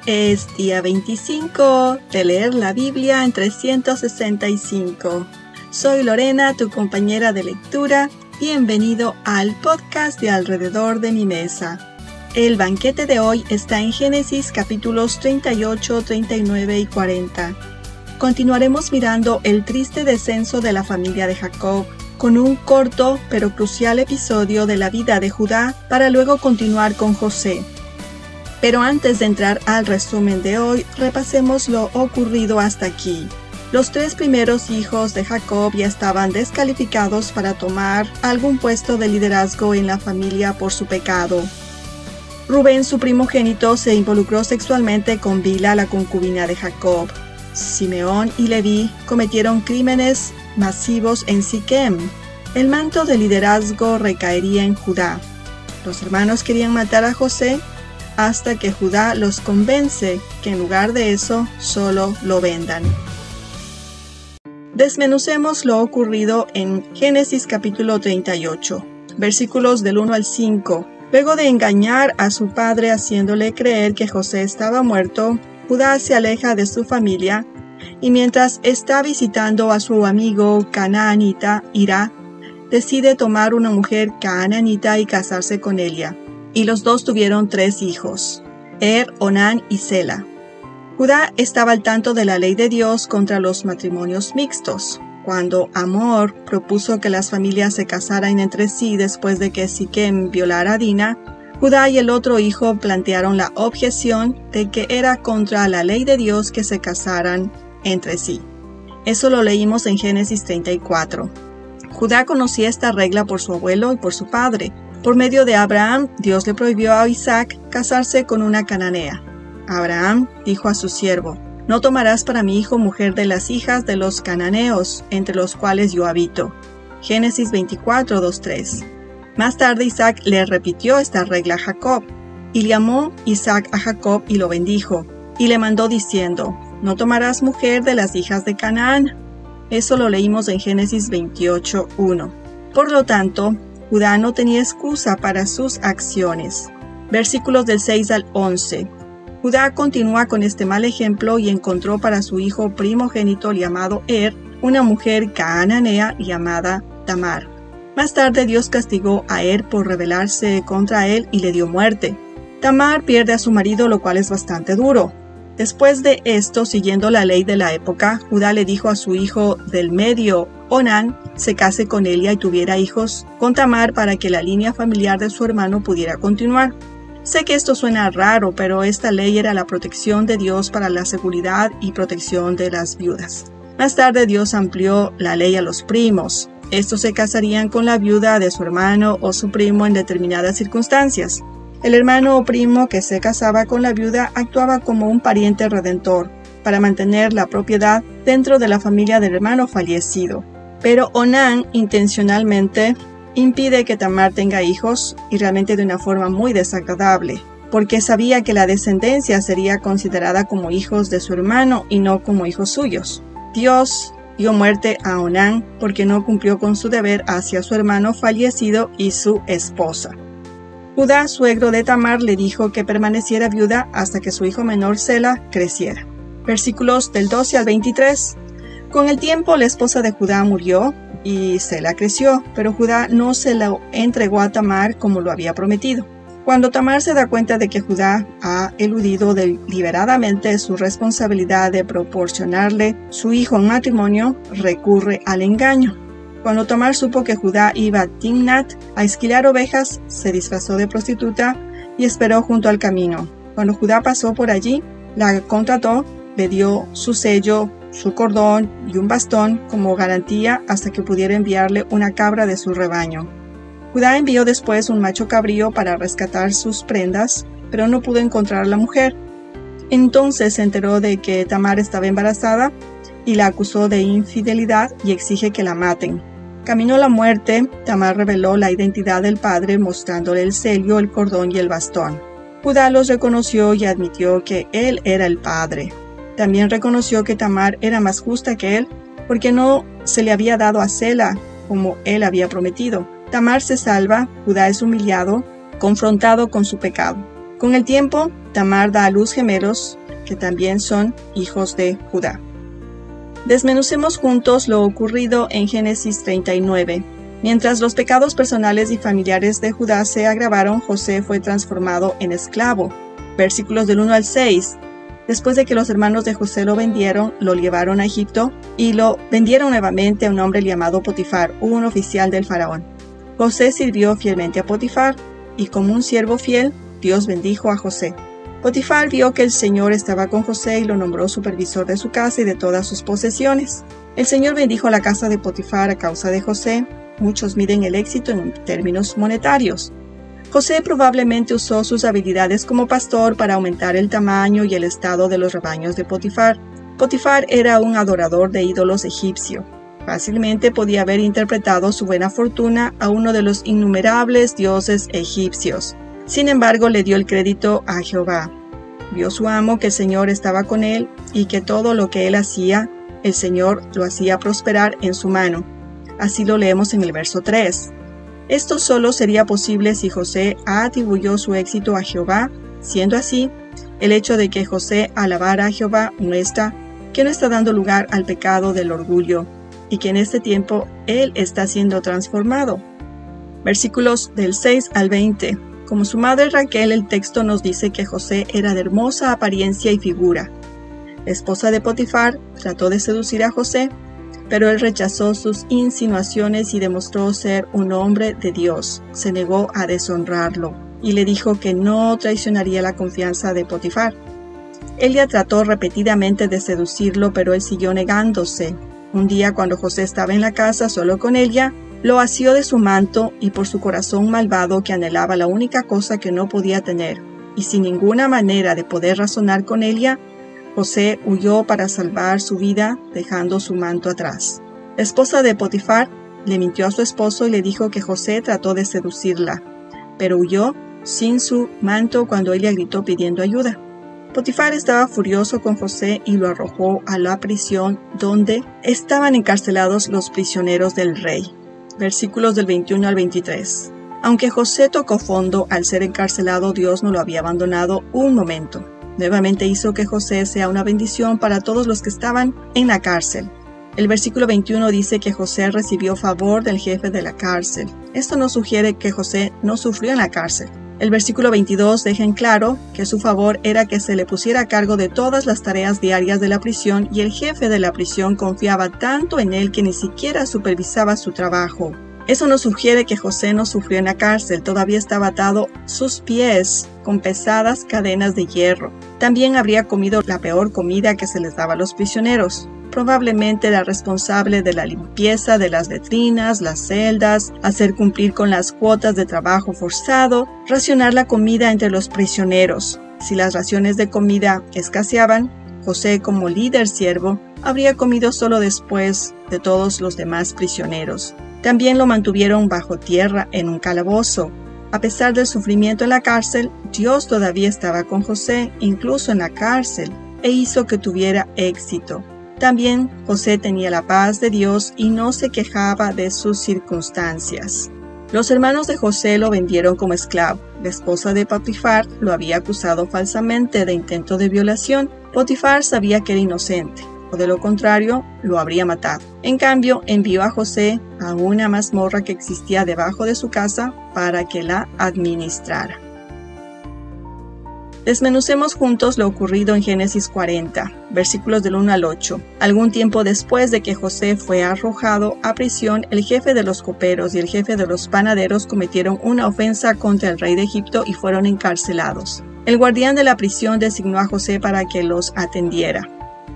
Es día 25 de leer la Biblia en 365. Soy Lorena, tu compañera de lectura. Bienvenido al podcast de Alrededor de mi Mesa. El banquete de hoy está en Génesis capítulos 38, 39 y 40. Continuaremos mirando el triste descenso de la familia de Jacob, con un corto pero crucial episodio de la vida de Judá para luego continuar con José. Pero antes de entrar al resumen de hoy, repasemos lo ocurrido hasta aquí. Los tres primeros hijos de Jacob ya estaban descalificados para tomar algún puesto de liderazgo en la familia por su pecado. Rubén, su primogénito, se involucró sexualmente con Bilha, la concubina de Jacob. Simeón y Leví cometieron crímenes masivos en Siquem. El manto de liderazgo recaería en Judá. Los hermanos querían matar a José, hasta que Judá los convence que en lugar de eso solo lo vendan. Desmenucemos lo ocurrido en Génesis capítulo 38, versículos del 1 al 5. Luego de engañar a su padre haciéndole creer que José estaba muerto, Judá se aleja de su familia y mientras está visitando a su amigo canaanita Hira, decide tomar una mujer canaanita y casarse con ella. Y los dos tuvieron 3 hijos, Onán y Sela. Judá estaba al tanto de la ley de Dios contra los matrimonios mixtos. Cuando Hamor propuso que las familias se casaran entre sí después de que Siquem violara a Dina, Judá y el otro hijo plantearon la objeción de que era contra la ley de Dios que se casaran entre sí. Eso lo leímos en Génesis 34. Judá conocía esta regla por su abuelo y por su padre. Por medio de Abraham, Dios le prohibió a Isaac casarse con una cananea. Abraham dijo a su siervo: «No tomarás para mi hijo mujer de las hijas de los cananeos, entre los cuales yo habito». Génesis 24, 2-3. Más tarde Isaac le repitió esta regla a Jacob. Y llamó Isaac a Jacob y lo bendijo. Y le mandó diciendo: «No tomarás mujer de las hijas de Canaán». Eso lo leímos en Génesis 28, 1. Por lo tanto, Judá no tenía excusa para sus acciones. Versículos del 6 al 11. Judá continúa con este mal ejemplo y encontró para su hijo primogénito llamado una mujer cananea llamada Tamar. Más tarde Dios castigó a por rebelarse contra él y le dio muerte. Tamar pierde a su marido, lo cual es bastante duro. Después de esto, siguiendo la ley de la época, Judá le dijo a su hijo del medio, Onán, se case con ella y tuviera hijos con Tamar para que la línea familiar de su hermano pudiera continuar. Sé que esto suena raro, pero esta ley era la protección de Dios para la seguridad y protección de las viudas. Más tarde Dios amplió la ley a los primos. Estos se casarían con la viuda de su hermano o su primo en determinadas circunstancias. El hermano o primo que se casaba con la viuda actuaba como un pariente redentor para mantener la propiedad dentro de la familia del hermano fallecido. Pero Onán intencionalmente impide que Tamar tenga hijos, y realmente de una forma muy desagradable, porque sabía que la descendencia sería considerada como hijos de su hermano y no como hijos suyos. Dios dio muerte a Onán porque no cumplió con su deber hacia su hermano fallecido y su esposa. Judá, suegro de Tamar, le dijo que permaneciera viuda hasta que su hijo menor Sela creciera. Versículos del 12 al 23. Con el tiempo la esposa de Judá murió y Sela creció, pero Judá no se lo entregó a Tamar como lo había prometido. Cuando Tamar se da cuenta de que Judá ha eludido deliberadamente su responsabilidad de proporcionarle su hijo en matrimonio, recurre al engaño. Cuando Tamar supo que Judá iba a Timnat a esquilar ovejas, se disfrazó de prostituta y esperó junto al camino. Cuando Judá pasó por allí, la contrató, le dio su sello, su cordón y un bastón como garantía hasta que pudiera enviarle una cabra de su rebaño. Judá envió después un macho cabrío para rescatar sus prendas, pero no pudo encontrar a la mujer. Entonces se enteró de que Tamar estaba embarazada y la acusó de infidelidad y exige que la maten. Camino a la muerte, Tamar reveló la identidad del padre mostrándole el sello, el cordón y el bastón. Judá los reconoció y admitió que él era el padre. También reconoció que Tamar era más justa que él porque no se le había dado a Sela como él había prometido. Tamar se salva, Judá es humillado, confrontado con su pecado. Con el tiempo, Tamar da a luz gemelos, que también son hijos de Judá. Desmenucemos juntos lo ocurrido en Génesis 39. Mientras los pecados personales y familiares de Judá se agravaron, José fue transformado en esclavo. Versículos del 1 al 6. Después de que los hermanos de José lo vendieron, lo llevaron a Egipto y lo vendieron nuevamente a un hombre llamado Potifar, un oficial del faraón. José sirvió fielmente a Potifar y como un siervo fiel, Dios bendijo a José. Potifar vio que el Señor estaba con José y lo nombró supervisor de su casa y de todas sus posesiones. El Señor bendijo la casa de Potifar a causa de José. Muchos miden el éxito en términos monetarios. José probablemente usó sus habilidades como pastor para aumentar el tamaño y el estado de los rebaños de Potifar. Potifar era un adorador de ídolos egipcio. Fácilmente podía haber interpretado su buena fortuna a uno de los innumerables dioses egipcios. Sin embargo, le dio el crédito a Jehová. Vio su amo que el Señor estaba con él y que todo lo que él hacía, el Señor lo hacía prosperar en su mano. Así lo leemos en el verso 3. Esto solo sería posible si José atribuyó su éxito a Jehová. Siendo así, el hecho de que José alabara a Jehová muestra que no está dando lugar al pecado del orgullo y que en este tiempo él está siendo transformado. Versículos del 6 al 20. Como su madre Raquel, el texto nos dice que José era de hermosa apariencia y figura. La esposa de Potifar trató de seducir a José, pero él rechazó sus insinuaciones y demostró ser un hombre de Dios. Se negó a deshonrarlo y le dijo que no traicionaría la confianza de Potifar. Ella trató repetidamente de seducirlo, pero él siguió negándose. Un día, cuando José estaba en la casa solo con ella, lo asió de su manto y por su corazón malvado que anhelaba la única cosa que no podía tener, y sin ninguna manera de poder razonar con ella, José huyó para salvar su vida, dejando su manto atrás. La esposa de Potifar le mintió a su esposo y le dijo que José trató de seducirla, pero huyó sin su manto cuando ella gritó pidiendo ayuda. Potifar estaba furioso con José y lo arrojó a la prisión donde estaban encarcelados los prisioneros del rey. Versículos del 21 al 23. Aunque José tocó fondo al ser encarcelado, Dios no lo había abandonado un momento. Nuevamente hizo que José sea una bendición para todos los que estaban en la cárcel. El versículo 21 dice que José recibió favor del jefe de la cárcel. Esto nos sugiere que José no sufrió en la cárcel. El versículo 22 deja en claro que su favor era que se le pusiera a cargo de todas las tareas diarias de la prisión y el jefe de la prisión confiaba tanto en él que ni siquiera supervisaba su trabajo. Eso nos sugiere que José no sufrió en la cárcel, todavía estaba atado sus pies con pesadas cadenas de hierro. También habría comido la peor comida que se les daba a los prisioneros. Probablemente era responsable de la limpieza de las letrinas, las celdas, hacer cumplir con las cuotas de trabajo forzado, racionar la comida entre los prisioneros. Si las raciones de comida escaseaban, José, como líder siervo, habría comido solo después de todos los demás prisioneros. También lo mantuvieron bajo tierra en un calabozo. A pesar del sufrimiento en la cárcel, Dios todavía estaba con José, incluso en la cárcel, e hizo que tuviera éxito. También José tenía la paz de Dios y no se quejaba de sus circunstancias. Los hermanos de José lo vendieron como esclavo. La esposa de Potifar lo había acusado falsamente de intento de violación. Potifar sabía que era inocente, o de lo contrario, lo habría matado. En cambio, envió a José a una mazmorra que existía debajo de su casa para que la administrara. Desmenucemos juntos lo ocurrido en Génesis 40, versículos del 1 al 8. Algún tiempo después de que José fue arrojado a prisión, el jefe de los coperos y el jefe de los panaderos cometieron una ofensa contra el rey de Egipto y fueron encarcelados. El guardián de la prisión designó a José para que los atendiera.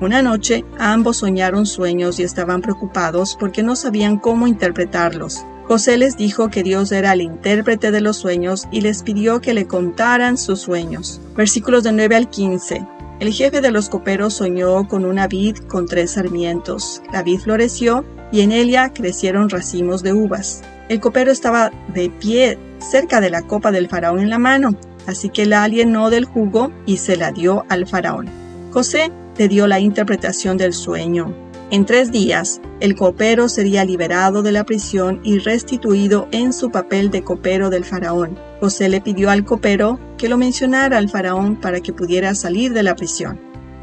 Una noche, ambos soñaron sueños y estaban preocupados porque no sabían cómo interpretarlos. José les dijo que Dios era el intérprete de los sueños y les pidió que le contaran sus sueños. Versículos de 9 al 15. El jefe de los coperos soñó con una vid con 3 sarmientos. La vid floreció y en ella crecieron racimos de uvas. El copero estaba de pie cerca de la copa del faraón en la mano, así que la alienó del jugo y se la dio al faraón. José le dio la interpretación del sueño. En 3 días, el copero sería liberado de la prisión y restituido en su papel de copero del faraón. José le pidió al copero que lo mencionara al faraón para que pudiera salir de la prisión.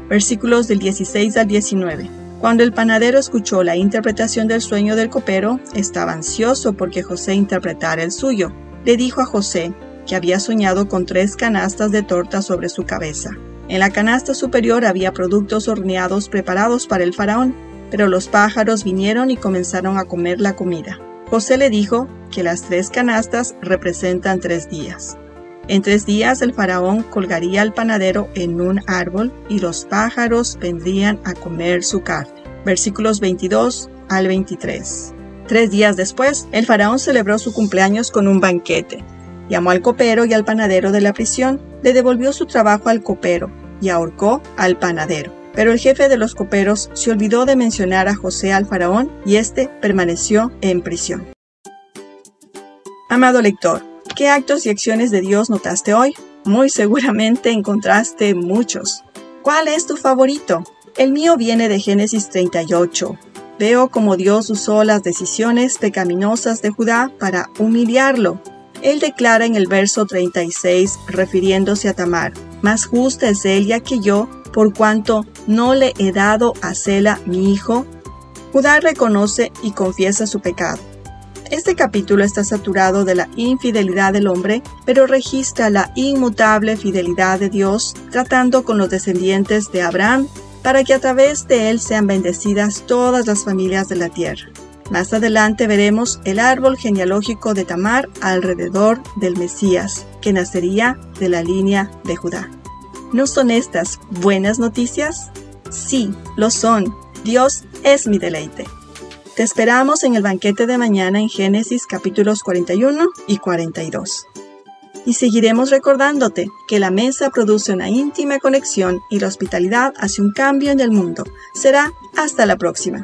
Versículos del 16 al 19. Cuando el panadero escuchó la interpretación del sueño del copero, estaba ansioso porque José interpretara el suyo. Le dijo a José que había soñado con 3 canastas de torta sobre su cabeza. En la canasta superior había productos horneados preparados para el faraón, pero los pájaros vinieron y comenzaron a comer la comida. José le dijo que las 3 canastas representan 3 días. En 3 días el faraón colgaría al panadero en un árbol y los pájaros vendrían a comer su carne. Versículos 22 al 23. 3 días después, el faraón celebró su cumpleaños con un banquete. Llamó al copero y al panadero de la prisión, le devolvió su trabajo al copero y ahorcó al panadero. Pero el jefe de los coperos se olvidó de mencionar a José al faraón y éste permaneció en prisión. Amado lector, ¿qué actos y acciones de Dios notaste hoy? Muy seguramente encontraste muchos. ¿Cuál es tu favorito? El mío viene de Génesis 38. Veo cómo Dios usó las decisiones pecaminosas de Judá para humillarlo. Él declara en el verso 36, refiriéndose a Tamar: «Más justa es ella que yo, por cuanto no le he dado a Sela mi hijo». Judá reconoce y confiesa su pecado. Este capítulo está saturado de la infidelidad del hombre, pero registra la inmutable fidelidad de Dios, tratando con los descendientes de Abraham, para que a través de él sean bendecidas todas las familias de la tierra. Más adelante veremos el árbol genealógico de Tamar alrededor del Mesías, que nacería de la línea de Judá. ¿No son estas buenas noticias? Sí, lo son. Dios es mi deleite. Te esperamos en el banquete de mañana en Génesis capítulos 41 y 42. Y seguiremos recordándote que la mesa produce una íntima conexión y la hospitalidad hace un cambio en el mundo. Será hasta la próxima.